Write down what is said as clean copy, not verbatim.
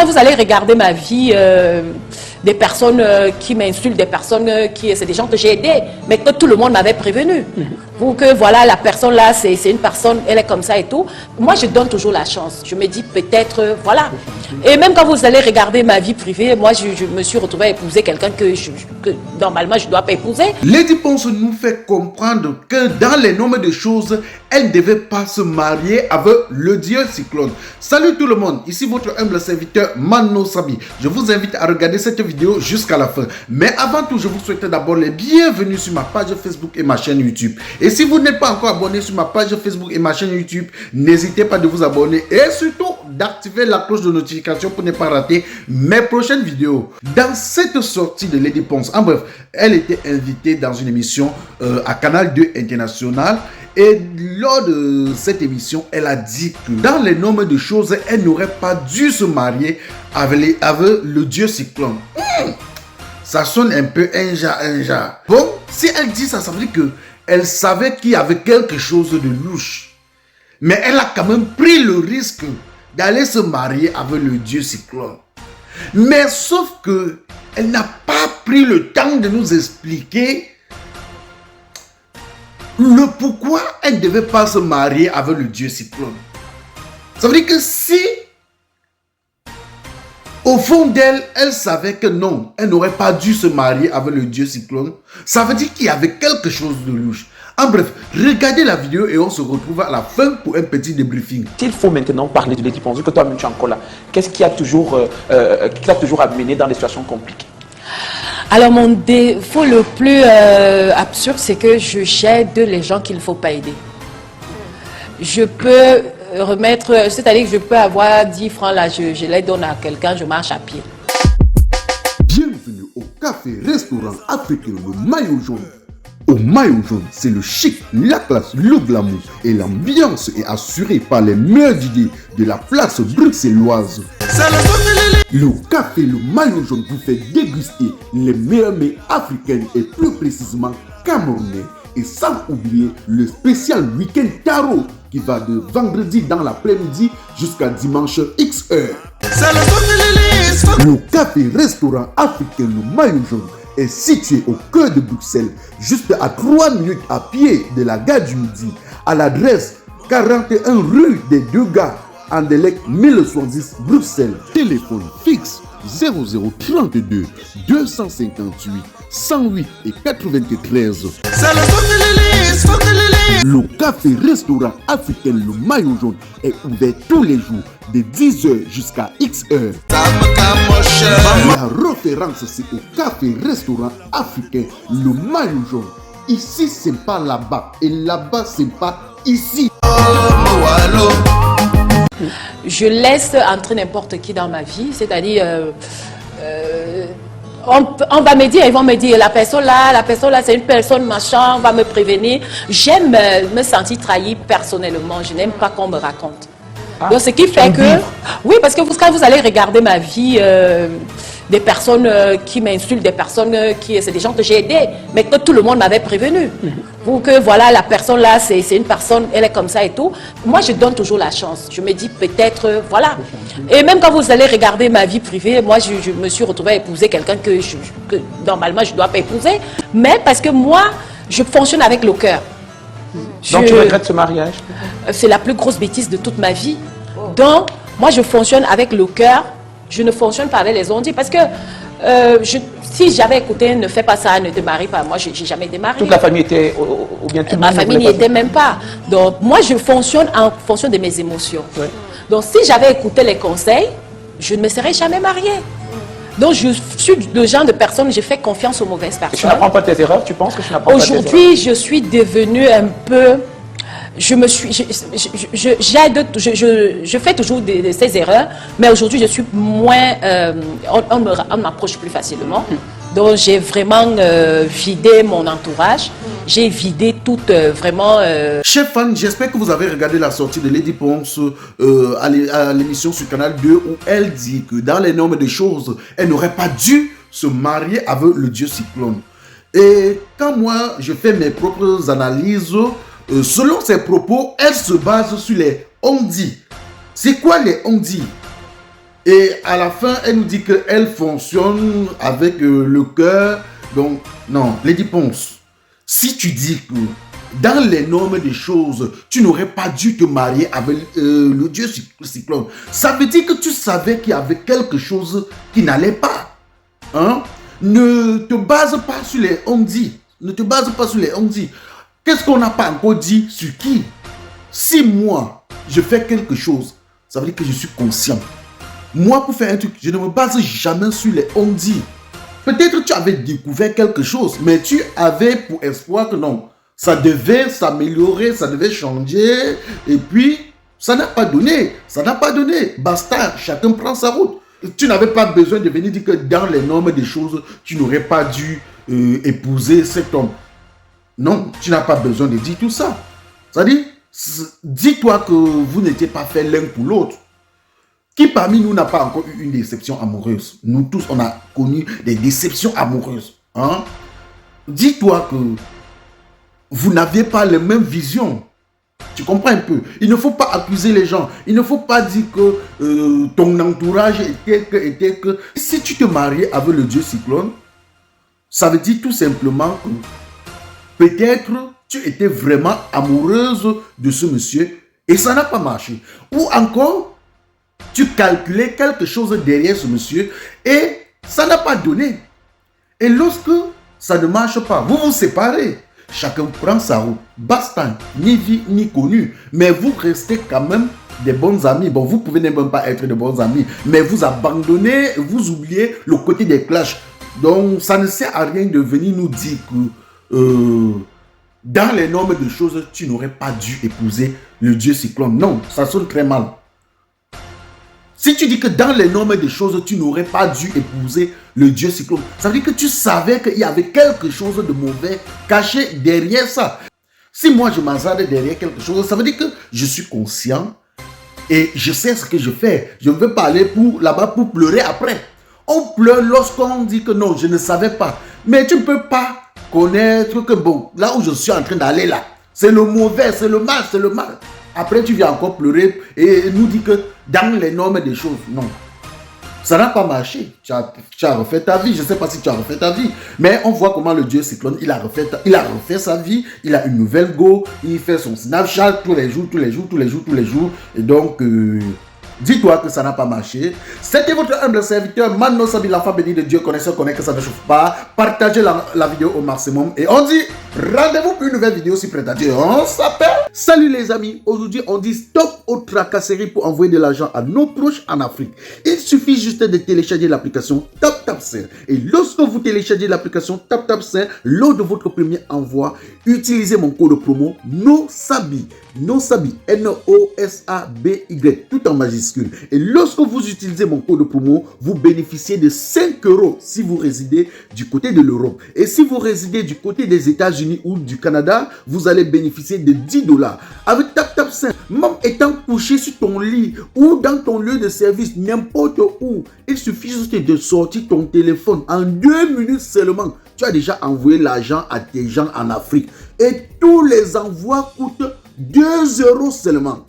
quand vous allez regarder ma vie, des personnes qui m'insultent, des personnes c'est des gens que j'ai aidés, mais que tout le monde m'avait prévenu. Pour que voilà, la personne là, c'est une personne, elle est comme ça et tout. Moi, je donne toujours la chance. Je me dis peut-être, voilà. Et même quand vous allez regarder ma vie privée, moi, je me suis retrouvée à épouser quelqu'un que normalement, je ne dois pas épouser. Lady Ponce nous fait comprendre que dans les noms de choses, elle ne devait pas se marier avec le dieu cyclone. Salut tout le monde, ici votre humble serviteur Mano Sabi. Je vous invite à regarder cette vidéo jusqu'à la fin. Mais avant tout, je vous souhaite d'abord les bienvenus sur ma page Facebook et ma chaîne YouTube. Et si vous n'êtes pas encore abonné sur ma page Facebook et ma chaîne YouTube, n'hésitez pas de vous abonner et surtout d'activer la cloche de notification pour ne pas rater mes prochaines vidéos. Dans cette sortie de Lady Ponce, en bref, elle était invitée dans une émission à Canal 2 International. Et lors de cette émission, elle a dit que dans les noms de choses, elle n'aurait pas dû se marier avec le dieu cyclone. Ça sonne un peu un. Bon, si elle dit ça, ça veut dire que elle savait qu'il y avait quelque chose de louche. Mais elle a quand même pris le risque d'aller se marier avec le dieu cyclone. Mais sauf que elle n'a pas pris le temps de nous expliquer le pourquoi elle ne devait pas se marier avec le dieu cyclone. Ça veut dire que si au fond d'elle, elle savait que non, elle n'aurait pas dû se marier avec le dieu cyclone, ça veut dire qu'il y avait quelque chose de louche. En bref, regardez la vidéo et on se retrouve à la fin pour un petit débriefing. S'il faut maintenant parler de Lady Ponce, vu que toi-même tu es encore là, qu'est-ce qui a toujours amené dans des situations compliquées? Alors mon défaut le plus absurde, c'est que j'aide les gens qu'il ne faut pas aider. Je peux remettre, c'est-à-dire que je peux avoir 10 francs là, je les donne à quelqu'un, je marche à pied. Bienvenue au café-restaurant africain Le Maillot Jaune. Au Maillot Jaune, c'est le chic, la classe, le glamour et l'ambiance est assurée par les meilleures idées de la place bruxelloise. Le café Le Maillot Jaune vous fait déguster les meilleurs mets africains et plus précisément camerounais. Et sans oublier le spécial week-end tarot qui va de vendredi dans l'après-midi jusqu'à dimanche X heure. Le café-restaurant africain Le Maillot Jaune est situé au cœur de Bruxelles, juste à 3 minutes à pied de la gare du Midi, à l'adresse 41 rue des Deux Gares, Anderlecht 1070 Bruxelles. Téléphone fixe 0032 258 108 et 93. Le café-restaurant africain Le Maillot Jaune est ouvert tous les jours de 10h jusqu'à X heure. La référence, c'est au café-restaurant africain Le Maillot Jaune. Ici, c'est pas là-bas. Et là-bas, c'est pas ici. Je laisse entrer n'importe qui dans ma vie, c'est-à-dire... on va me dire, ils vont me dire, la personne là, c'est une personne machin, on va me prévenir. J'aime me sentir trahi personnellement, je n'aime pas qu'on me raconte. Donc ce qui fait que... Oui, parce que quand vous allez regarder ma vie, des personnes qui m'insultent, des personnes c'est des gens que j'ai aidés, mais que tout le monde m'avait prévenu. Pour que voilà, la personne là, c'est une personne, elle est comme ça et tout. Moi, je donne toujours la chance. Je me dis peut-être, voilà. Et même quand vous allez regarder ma vie privée, moi, je me suis retrouvée à épouser quelqu'un que normalement, je ne dois pas épouser. Mais parce que moi, je fonctionne avec le cœur. Donc tu regrettes ce mariage? C'est la plus grosse bêtise de toute ma vie. Donc, moi, je fonctionne avec le cœur. Je ne fonctionne pas avec les ondits parce que si j'avais écouté ne fais pas ça, ne te marie pas, moi, je n'ai jamais démarré. Toute la famille était, ou bien tout le monde? Ma famille n'y était même pas. Donc, moi, je fonctionne en fonction de mes émotions. Ouais. Donc, si j'avais écouté les conseils, je ne me serais jamais mariée. Donc, je suis le genre de personne, je fais confiance aux mauvaises personnes. Et tu n'apprends pas tes erreurs? Tu penses que tu n'apprends pas tes erreurs? Aujourd'hui, je suis devenue un peu... Je fais toujours ces erreurs, mais aujourd'hui, je suis moins... on m'approche plus facilement. Donc, j'ai vraiment vidé mon entourage. J'ai vidé tout vraiment... Chers fans, j'espère que vous avez regardé la sortie de Lady Ponce à l'émission sur Canal 2 où elle dit que dans les normes des choses, elle n'aurait pas dû se marier avec le dieu cyclone. Et quand moi, je fais mes propres analyses... selon ses propos, elle se base sur les on-dit. C'est quoi les on-dit? Et à la fin, elle nous dit qu'elle fonctionne avec le cœur. Donc, non, Lady Ponce, si tu dis que dans les normes des choses, tu n'aurais pas dû te marier avec le dieu cyclone, ça veut dire que tu savais qu'il y avait quelque chose qui n'allait pas. Hein? Ne te base pas sur les on-dit. Ne te base pas sur les on-dit. Qu'est-ce qu'on n'a pas encore dit sur qui? Si moi, je fais quelque chose, ça veut dire que je suis conscient. Moi, pour faire un truc, je ne me base jamais sur les on-dit. Peut-être tu avais découvert quelque chose, mais tu avais pour espoir que non, ça devait s'améliorer, ça devait changer, et puis ça n'a pas donné. Ça n'a pas donné. Basta, chacun prend sa route. Tu n'avais pas besoin de venir dire que dans les normes des choses, tu n'aurais pas dû épouser cet homme. Non, tu n'as pas besoin de dire tout ça. C'est-à-dire, dis-toi que vous n'étiez pas fait l'un pour l'autre. Qui parmi nous n'a pas encore eu une déception amoureuse? Nous tous, on a connu des déceptions amoureuses. Hein? Dis-toi que vous n'aviez pas les mêmes visions. Tu comprends un peu? Il ne faut pas accuser les gens. Il ne faut pas dire que ton entourage était que... Si tu te mariais avec le dieu cyclone, ça veut dire tout simplement que peut-être tu étais vraiment amoureuse de ce monsieur et ça n'a pas marché. Ou encore, tu calculais quelque chose derrière ce monsieur et ça n'a pas donné. Et lorsque ça ne marche pas, vous vous séparez. Chacun prend sa route. Basta, ni vie ni connu. Mais vous restez quand même des bons amis. Bon, vous pouvez même pas être de bons amis. Mais vous abandonnez, vous oubliez le côté des clashs. Donc, ça ne sert à rien de venir nous dire que dans les normes de choses, tu n'aurais pas dû épouser le dieu cyclone. Non, ça sonne très mal. Si tu dis que dans les normes des choses, tu n'aurais pas dû épouser le dieu cyclone, ça veut dire que tu savais qu'il y avait quelque chose de mauvais caché derrière ça. Si moi je m'hazarde derrière quelque chose, ça veut dire que je suis conscient et je sais ce que je fais. Je ne veux pas aller là-bas pour pleurer après. On pleure lorsqu'on dit que non, je ne savais pas. Mais tu ne peux pas connaître que bon, là où je suis en train d'aller là, c'est le mauvais, c'est le mal, c'est le mal. Après, tu viens encore pleurer et nous dire que dans les normes des choses, non. Ça n'a pas marché. Tu as refait ta vie. Je ne sais pas si tu as refait ta vie. Mais on voit comment le dieu cyclone, il a refait sa vie. Il a une nouvelle go. Il fait son Snapchat tous les jours. Et donc, dis-toi que ça n'a pas marché. C'était votre humble serviteur, Mano Sabi, l'enfant béni de Dieu. Connaisseur connaît que ça ne chauffe pas. Partagez la vidéo au maximum. Et on dit rendez-vous pour une nouvelle vidéo si prêt à Dieu. On s'appelle. Salut les amis. Aujourd'hui, on dit stop aux tracasseries pour envoyer de l'argent à nos proches en Afrique. Il suffit juste de télécharger l'application TapTapSend. Et lorsque vous téléchargez l'application TapTapSend, lors de votre premier envoi, utilisez mon code promo NOSABI. NOSABI. N-O-S-A-B-Y. Tout en majuscule. Et lorsque vous utilisez mon code promo, vous bénéficiez de 5 € si vous résidez du côté de l'Europe. Et si vous résidez du côté des États-Unis ou du Canada, vous allez bénéficier de 10 $. Avec TapTapSend, même étant couché sur ton lit ou dans ton lieu de service, n'importe où, il suffit juste de sortir ton téléphone. En 2 minutes seulement, tu as déjà envoyé l'argent à tes gens en Afrique. Et tous les envois coûtent 2 € seulement.